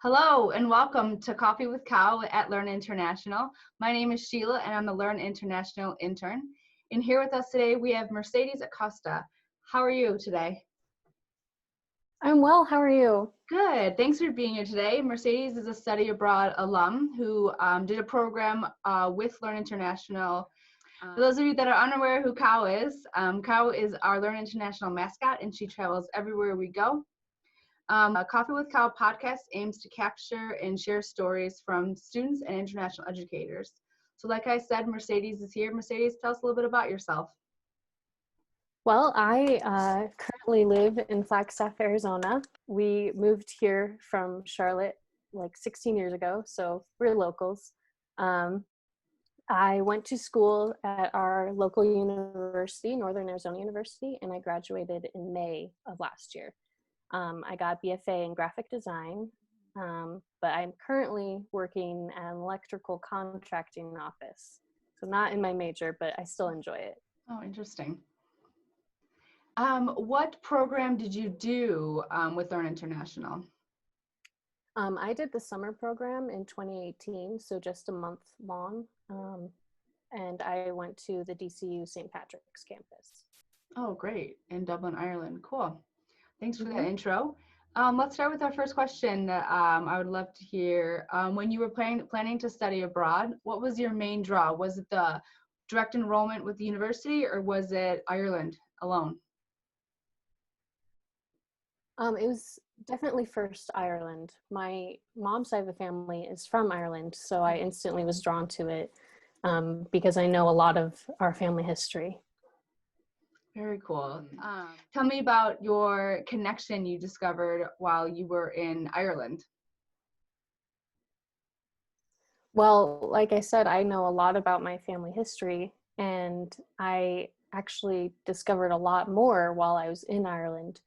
Hello and welcome to Coffee with Cal at Learn International. My name is Sheila and I'm the Learn International intern. And here with us today we have Mercedes Acosta. How are you today? I'm well. How are you? Good. Thanks for being here today. Mercedes is a study abroad alum who did a program with Learn International. For those of you that are unaware who Cow is our Learn International mascot and she travels everywhere we go. Coffee with Cal podcast aims to capture and share stories from students and international educators. So like I said, Mercedes is here. Mercedes, tell us a little bit about yourself. Well, I currently live in Flagstaff, Arizona. We moved here from Charlotte like 16 years ago, so we're locals. I went to school at our local university, Northern Arizona University, and I graduated in May of last year. I got a BFA in graphic design, but I'm currently working at an electrical contracting office. So not in my major, but I still enjoy it. Oh, interesting. What program did you do with Learn International? I did the summer program in 2018, so just a month long, and I went to the DCU St. Patrick's campus. Oh, great. In Dublin, Ireland. Cool. Thanks for that intro. Let's start with our first question. I would love to hear, when you were planning to study abroad, what was your main draw? Was it the direct enrollment with the university or was it Ireland alone? It was definitely first Ireland. My mom's side of the family is from Ireland, so I instantly was drawn to it because I know a lot of our family history. Very cool. Tell me about your connection you discovered while you were in Ireland. Well, like I said, I know a lot about my family history, and I actually discovered a lot more while I was in Ireland,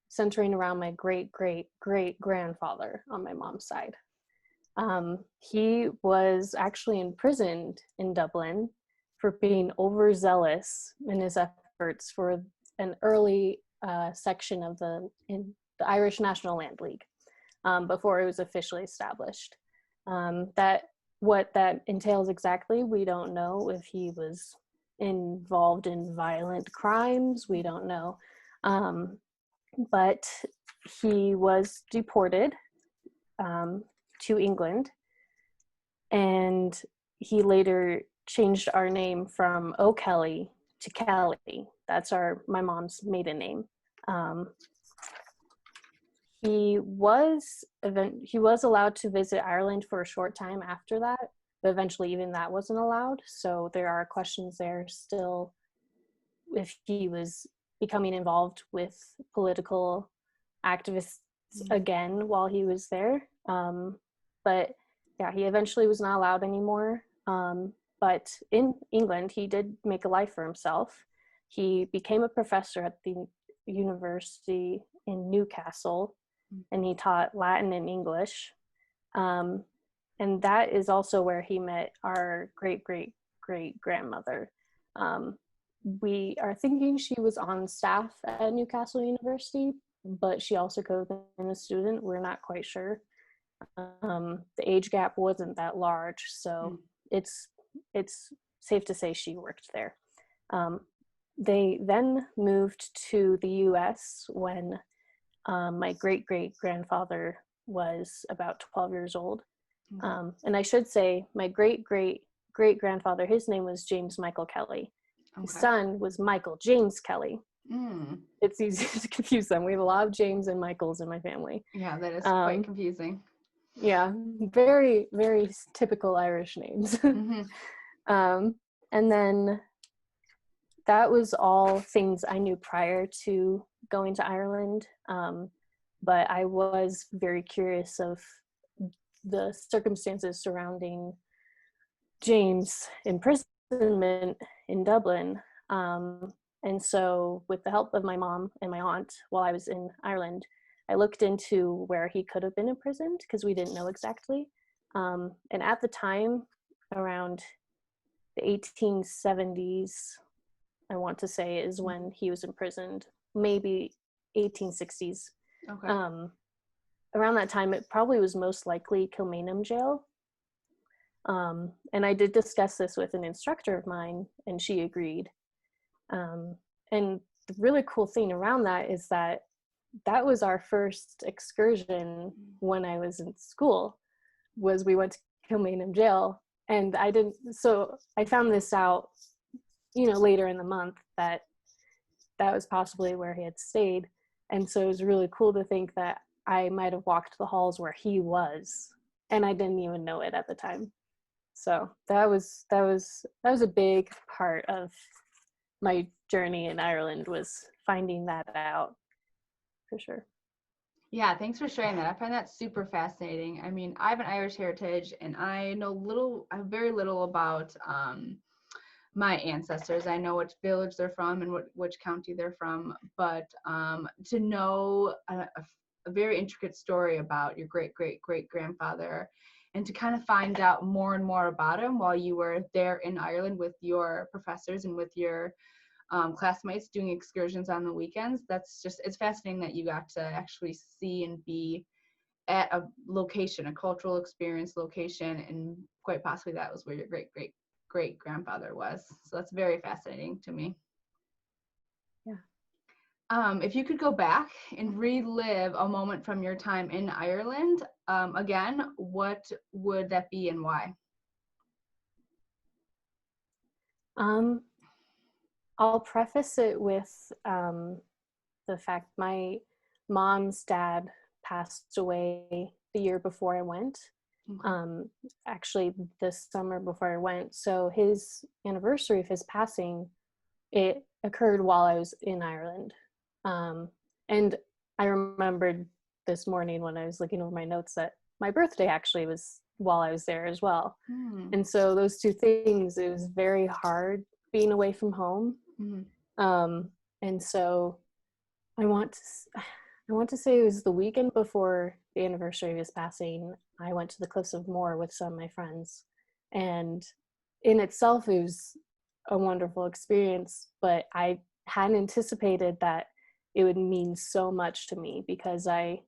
centering around my great-great-great-grandfather on my mom's side. He was actually imprisoned in Dublin for being overzealous in his efforts for an early section of the Irish National Land League before it was officially established. What that entails exactly, we don't know. If he was involved in violent crimes, we don't know. But he was deported to England, and he later changed our name from O'Kelly to Kelly. That's my mom's maiden name. He was allowed to visit Ireland for a short time after that, but eventually even that wasn't allowed. So there are questions there still if he was becoming involved with political activists again while he was there. But yeah, he eventually was not allowed anymore. But in England, he did make a life for himself. He became a professor at the university in Newcastle, and he taught Latin and English. And that is also where he met our great-great-great-grandmother. We are thinking she was on staff at Newcastle University, but she also could have been a student. We're not quite sure. The age gap wasn't that large, so it's safe to say she worked there. They then moved to the US when my great-great-grandfather was about 12 years old. And I should say my great-great-great-grandfather, his name was James Michael Kelly. His son was Michael James Kelly. It's easy to confuse them. We have a lot of James and Michaels in my family. Yeah, that is quite confusing. Yeah, very, very typical Irish names. And then that was all things I knew prior to going to Ireland. But I was very curious of the circumstances surrounding James' imprisonment in Dublin. And so with the help of my mom and my aunt while I was in Ireland, I looked into where he could have been imprisoned because we didn't know exactly. And at the time, around the 1870s, I want to say, is when he was imprisoned, maybe 1860s. around that time, it probably was most likely Kilmainham jail. And I did discuss this with an instructor of mine, and she agreed. And the really cool thing around that is that that was our first excursion when I was in school, was we went to Kilmainham jail. And so I found this out, later in the month, that was possibly where he had stayed. And so it was really cool to think that I might have walked the halls where he was, and I didn't even know it at the time. So that was a big part of my journey in Ireland, was finding that out, for sure. Yeah, thanks for sharing that. I find that super fascinating. I mean, I have an Irish heritage, and I have very little about my ancestors. I know which village they're from and which county they're from, but to know a very intricate story about your great-great-great-grandfather, and to kind of find out more and more about him while you were there in Ireland with your professors and with your classmates doing excursions on the weekends. It's fascinating that you got to actually see and be at a location, a cultural experience location, and quite possibly that was where your great-great-great-grandfather was. So that's very fascinating to me. Yeah. If you could go back and relive a moment from your time in Ireland, again, what would that be and why? I'll preface it with the fact my mom's dad passed away the year before I went. Okay. Actually, this summer before I went. So his anniversary of his passing, it occurred while I was in Ireland. And I remembered this morning when I was looking over my notes that my birthday actually was while I was there as well. And so those two things, it was very hard being away from home. And so I want to say it was the weekend before the anniversary of his passing. I went to the Cliffs of Moher with some of my friends, and in itself it was a wonderful experience, but I hadn't anticipated that it would mean so much to me, because I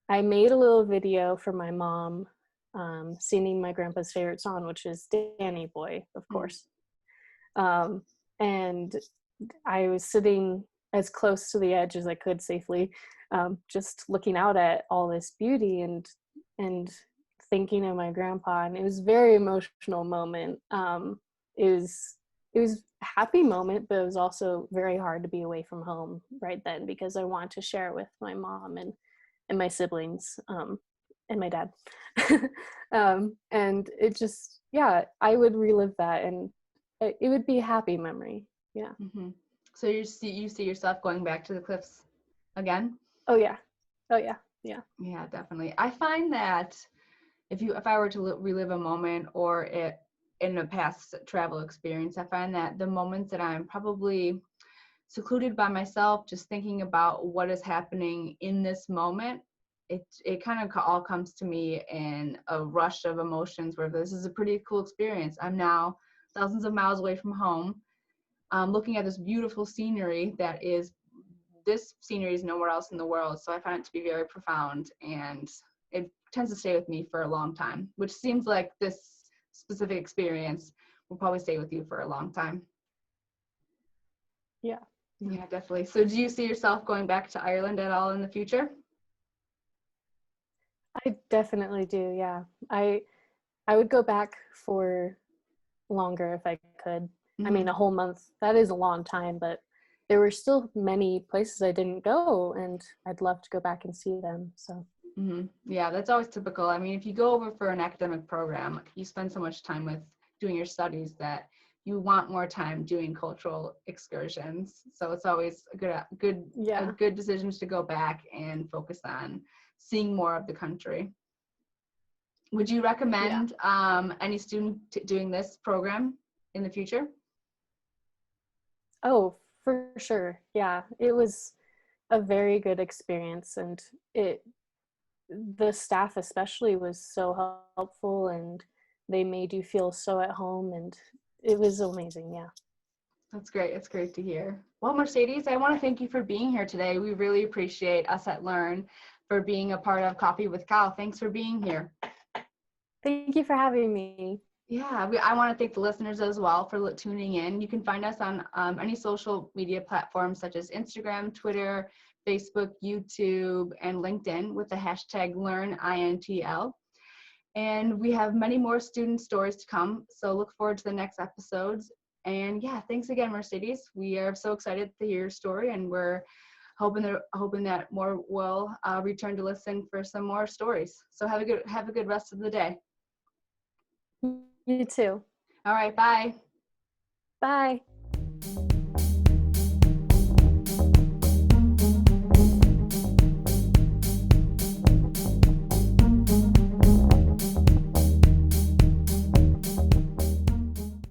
made a little video for my mom, singing my grandpa's favorite song, which is Danny Boy, of course. And I was sitting as close to the edge as I could safely, just looking out at all this beauty and thinking of my grandpa. And it was a very emotional moment. It was a happy moment, but it was also very hard to be away from home right then, because I wanted to share it with my mom and my siblings, and my dad. And it just, I would relive that, and it would be a happy memory. Yeah. Mm-hmm. So you see yourself going back to the Cliffs again? Oh yeah. Yeah, definitely. I find that if I were to relive a moment or in a past travel experience, I find that the moments that I'm probably secluded by myself, just thinking about what is happening in this moment, it kind of all comes to me in a rush of emotions, where this is a pretty cool experience. I'm now thousands of miles away from home, looking at this beautiful scenery this scenery is nowhere else in the world. So I find it to be very profound, and it tends to stay with me for a long time, which seems like this specific experience will probably stay with you for a long time. Yeah, definitely. So do you see yourself going back to Ireland at all in the future? I definitely do. Yeah, I would go back for longer if I could. I mean, a whole month, that is a long time, but there were still many places I didn't go, and I'd love to go back and see them. So yeah, that's always typical. I mean, if you go over for an academic program, you spend so much time with doing your studies that you want more time doing cultural excursions. So it's always a good decision to go back and focus on seeing more of the country. Would you recommend any student doing this program in the future? Oh, for sure. Yeah, it was a very good experience, and the staff especially was so helpful, and they made you feel so at home, and it was amazing. Yeah. That's great. It's great to hear. Well, Mercedes, I want to thank you for being here today. We really appreciate us at Learn for being a part of Coffee with Cal. Thanks for being here. Thank you for having me. Yeah, I want to thank the listeners as well for tuning in. You can find us on any social media platforms such as Instagram, Twitter, Facebook, YouTube, and LinkedIn with the hashtag LearnINTL. And we have many more student stories to come, so look forward to the next episodes. And yeah, thanks again, Mercedes. We are so excited to hear your story, and we're hoping that more will return to listen for some more stories. So have a good rest of the day. You too. All right, bye. Bye.